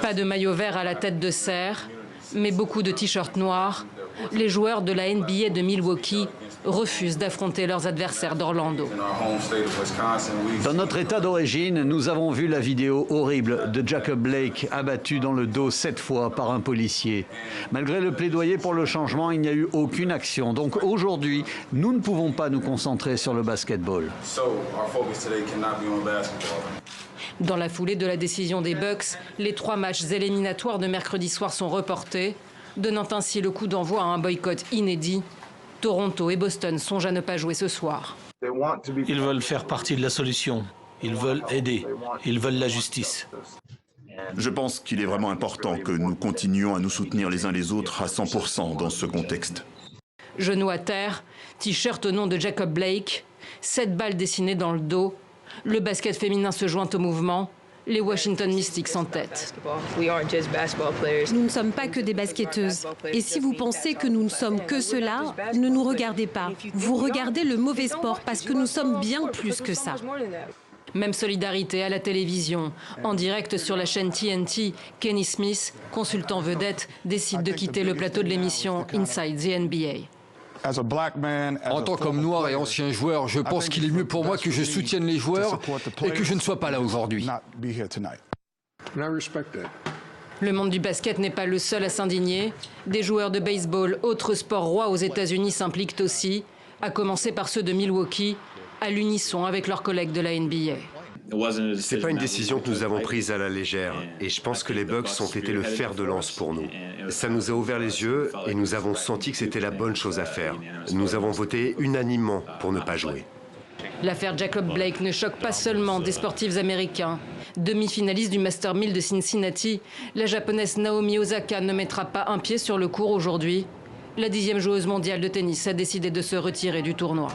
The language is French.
Pas de maillot vert à la tête de serre, mais beaucoup de t-shirts noirs. Les joueurs de la NBA de Milwaukee refusent d'affronter leurs adversaires d'Orlando. Dans notre état d'origine, nous avons vu la vidéo horrible de Jacob Blake abattu dans le dos 7 fois par un policier. Malgré le plaidoyer pour le changement, il n'y a eu aucune action. Donc aujourd'hui, nous ne pouvons pas nous concentrer sur le basketball. Dans la foulée de la décision des Bucks, les 3 matchs éliminatoires de mercredi soir sont reportés, donnant ainsi le coup d'envoi à un boycott inédit. Toronto et Boston songent à ne pas jouer ce soir. Ils veulent faire partie de la solution. Ils veulent aider. Ils veulent la justice. Je pense qu'il est vraiment important que nous continuions à nous soutenir les uns les autres à 100% dans ce contexte. Genoux à terre, t-shirt au nom de Jacob Blake, 7 balles dessinées dans le dos. Le basket féminin se joint au mouvement. Les Washington Mystics en tête. Nous ne sommes pas que des basketteuses. Et si vous pensez que nous ne sommes que cela, ne nous regardez pas. Vous regardez le mauvais sport parce que nous sommes bien plus que ça. Même solidarité à la télévision. En direct sur la chaîne TNT, Kenny Smith, consultant vedette, décide de quitter le plateau de l'émission Inside the NBA. En tant qu'homme noir et ancien joueur, je pense qu'il est mieux pour moi que je soutienne les joueurs et que je ne sois pas là aujourd'hui. Le monde du basket n'est pas le seul à s'indigner. Des joueurs de baseball, autre sport roi aux États-Unis, s'impliquent aussi, à commencer par ceux de Milwaukee, à l'unisson avec leurs collègues de la NBA. C'est pas une décision que nous avons prise à la légère et je pense que les Bucks ont été le fer de lance pour nous. Ça nous a ouvert les yeux et nous avons senti que c'était la bonne chose à faire. Nous avons voté unanimement pour ne pas jouer. L'affaire Jacob Blake ne choque pas seulement des sportifs américains. Demi-finaliste du Master 1000 de Cincinnati, la japonaise Naomi Osaka ne mettra pas un pied sur le court aujourd'hui. La 10e joueuse mondiale de tennis a décidé de se retirer du tournoi.